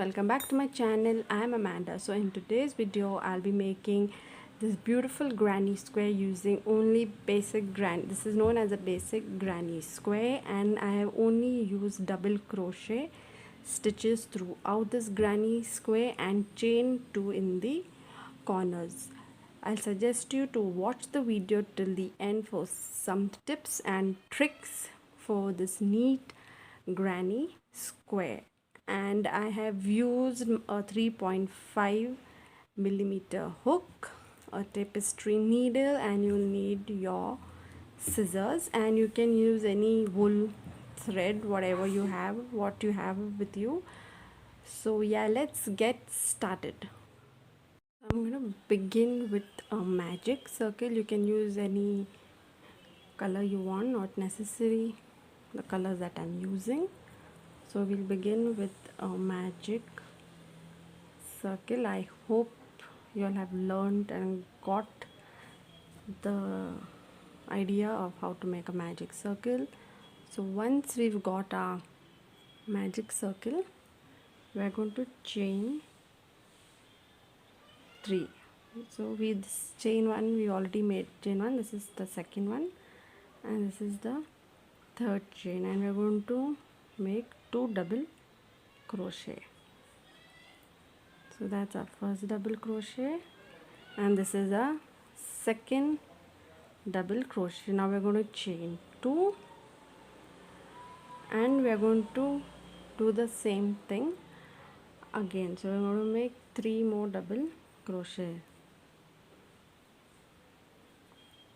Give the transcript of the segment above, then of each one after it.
welcome back to my channel. I am Amanda. So in today's video I'll be making this beautiful granny square using only basic granny. This is known as a basic granny square, and I have only used double crochet stitches throughout this granny square and chain 2 in the corners. I'll suggest you to watch the video till the end for some tips and tricks for this neat granny square. And I have used a 3.5 millimeter hook, a tapestry needle, and you'll need your scissors, and you can use any wool thread, whatever you have, what you have with you. So yeah, let's get started. I'm gonna begin with a magic circle. You can use any color you want, not necessary the colors that I'm using. So we'll begin with a magic circle. I hope you all have learned and got the idea of how to make a magic circle. So once we've got our magic circle, we're going to chain 3. So with this chain 1, we already made chain 1. This is the second one, and this is the third chain, and we're going to make 2 double crochet. So that's our first double crochet, and this is a second double crochet. Now we're going to chain 2, and we're going to do the same thing again. So we're going to make 3 more double crochet.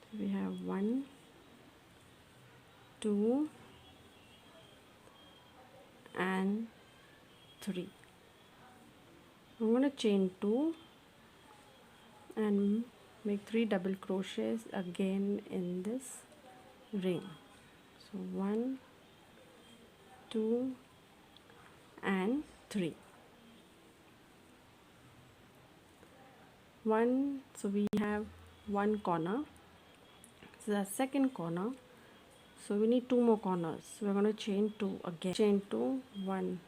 So we have 1, 2 and 3. I'm going to chain 2 and make 3 double crochets again in this ring. So 1, 2 and 3. 1. So we have one corner. So the second corner. So we need 2 more corners. So we're going to chain 2 again. Chain 2, 1,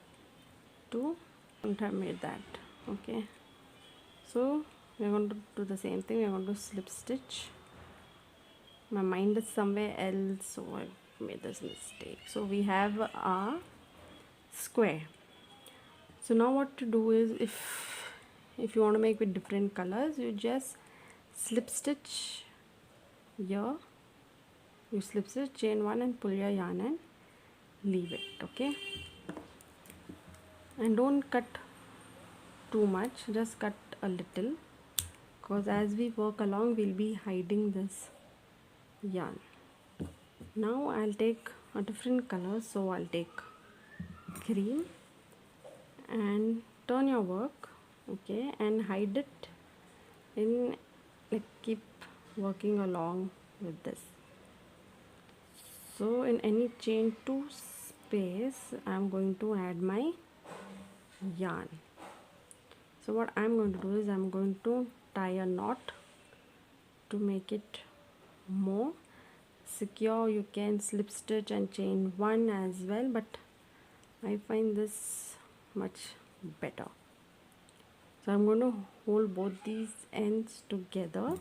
2. And have made that. Okay. So we're going to do the same thing. We're going to slip stitch. My mind is somewhere else, so I made this mistake. So we have our square. So now what to do is, if you want to make with different colors, you just slip stitch here. You slip stitch, chain 1 and pull your yarn and leave it. Okay, and don't cut too much, just cut a little, because as we work along we'll be hiding this yarn. Now I'll take a different color, so I'll take cream and turn your work, okay, and hide it in, like, keep working along with this. So in any chain 2 space I'm going to add my yarn. So what I'm going to do is I'm going to tie a knot to make it more secure. You can slip stitch and chain 1 as well, but I find this much better. So I'm going to hold both these ends together.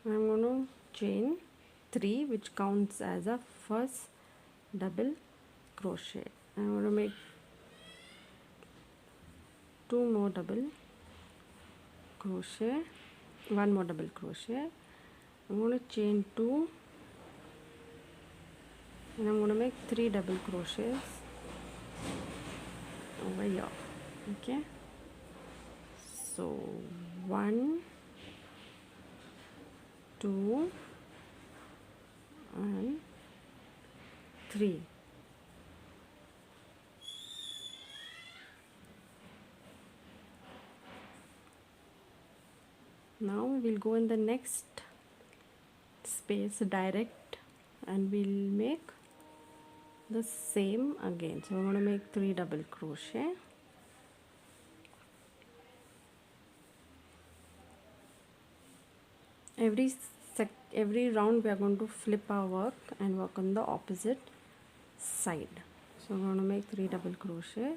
I'm going to chain 3, which counts as a first double crochet. I'm going to make 2 more double crochet, 1 more double crochet. I'm going to chain 2 and I'm going to make 3 double crochets over here. Okay, so 1, 2 and 3. Now we'll go in the next space direct and we'll make the same again. So we're going to make 3 double crochet. Every round we are going to flip our work and work on the opposite side. So I'm going to make 3 double crochet.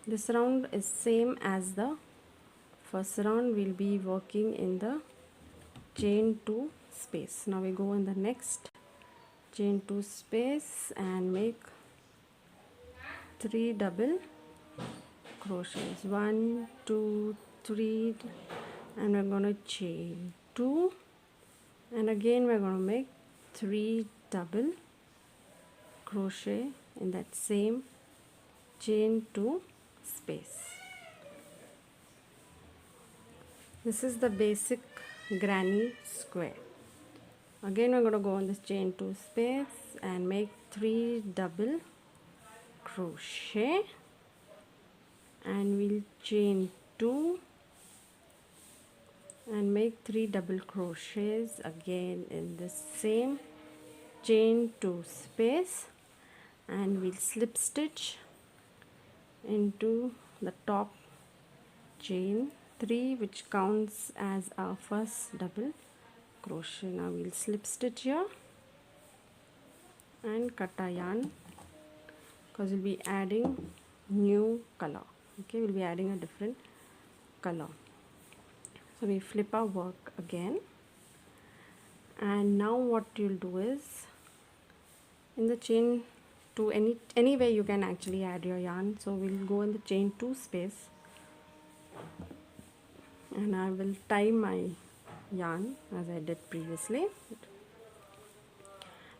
This round is same as the first round. We'll be working in the chain 2 space. Now we go in the next chain 2 space and make 3 double crochets. 1 2 3, and we're going to chain 2, and again we're going to make 3 double crochet in that same chain 2 space. This is the basic granny square. Again we're going to go on this chain 2 space and make 3 double crochet, and we'll chain 2 and make 3 double crochets again in the same chain 2 space, and we'll slip stitch into the top chain 3, which counts as our first double crochet. Now we'll slip stitch here and cut our yarn, because we'll be adding new color. Okay, we'll be adding a different color. So we flip our work again, and now what you'll do is, in the chain 2, anywhere you can actually add your yarn. So we'll go in the chain 2 space, and I will tie my yarn as I did previously,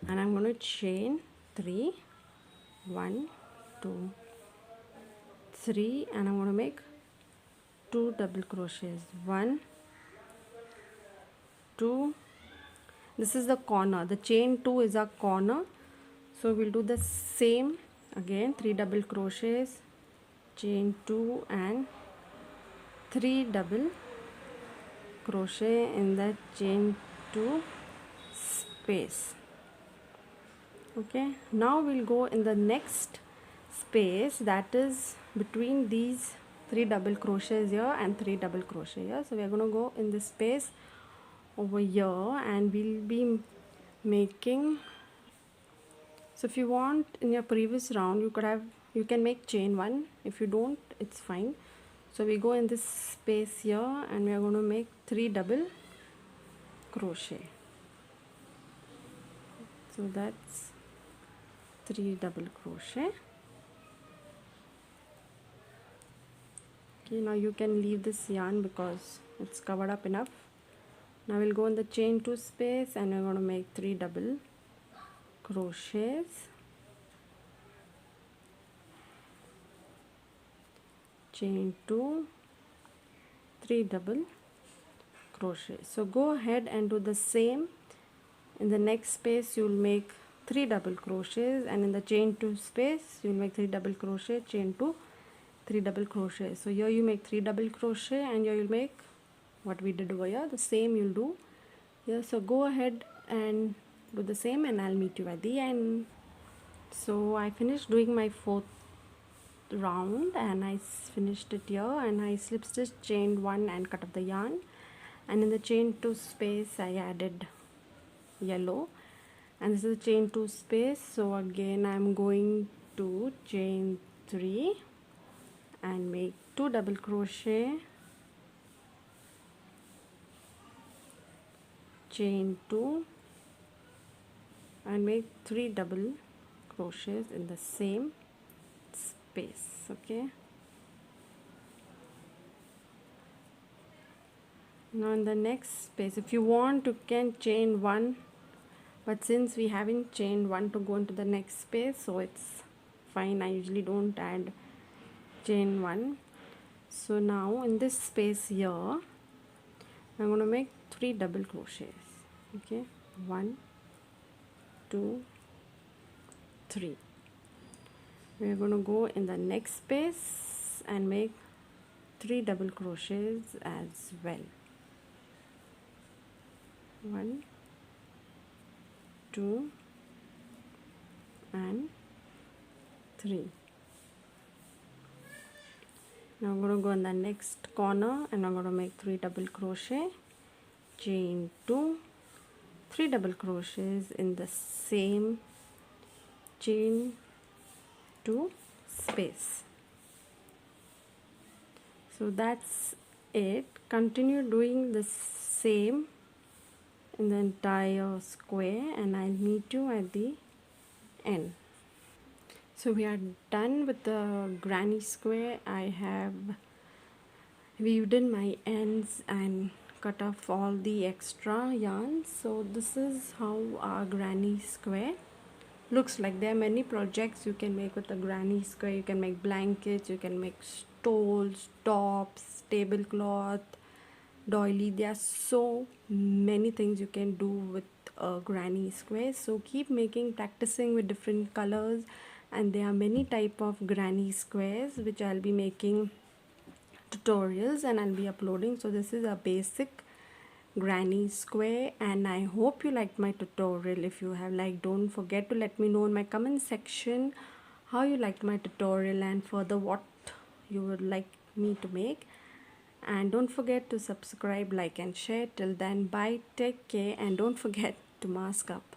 and I'm going to chain 3, 1 2 3, and I'm going to make 2 double crochets. 1 2, this is the corner, the chain 2 is our corner, so we'll do the same again. 3 double crochets, chain 2 and 3 double crochet in that chain 2 space. Okay, now we'll go in the next space, that is between these 3 double crochets here and 3 double crochet here. So we are going to go in this space over here, and we'll be making, so if you want, in your previous round you can make chain 1. If you don't, it's fine. So we go in this space here, and we are going to make 3 double crochet. So that's 3 double crochet. Okay, now you can leave this yarn because it's covered up enough. Now we'll go in the chain 2 space, and we're going to make 3 double crochets, chain 2, 3 double crochet. So go ahead and do the same. In the next space you'll make 3 double crochets, and in the chain 2 space you'll make 3 double crochet, chain 2, 3 double crochet. So here you make 3 double crochet, and here you'll make what we did over here, the same you'll do here. So go ahead and do the same, and I'll meet you at the end. So I finished doing my 4th round, and I finished it here, and I slip stitched, chained 1 and cut off the yarn, and in the chain 2 space I added yellow, and this is the chain 2 space. So again I'm going to chain 3 and make 2 double crochet, chain 2 and make 3 double crochets in the same space. Okay, now in the next space, if you want, you can chain 1, but since we haven't chained 1 to go into the next space, so it's fine. I usually don't add chain 1. So now in this space here I'm going to make 3 double crochets. Okay, 1 2 3. We are going to go in the next space and make 3 double crochets as well. 1 2 and 3. Now I'm going to go in the next corner, and I'm going to make 3 double crochet, chain 2, 3 double crochets in the same chain to space. So that's it. Continue doing the same in the entire square, and I'll meet you at the end. So we are done with the granny square. I have weaved in my ends and cut off all the extra yarn. So this is how our granny square looks like. There are many projects you can make with a granny square. You can make blankets, you can make stoles, tops, tablecloth, doily. There are so many things you can do with a granny square. So keep making, practicing with different colors, and there are many type of granny squares which I'll be making tutorials and I'll be uploading. So this is a basic granny square, and I hope you liked my tutorial. If you have liked, don't forget to let me know in my comment section how you liked my tutorial and further what you would like me to make. And don't forget to subscribe, like and share. Till then, bye, take care, and don't forget to mask up.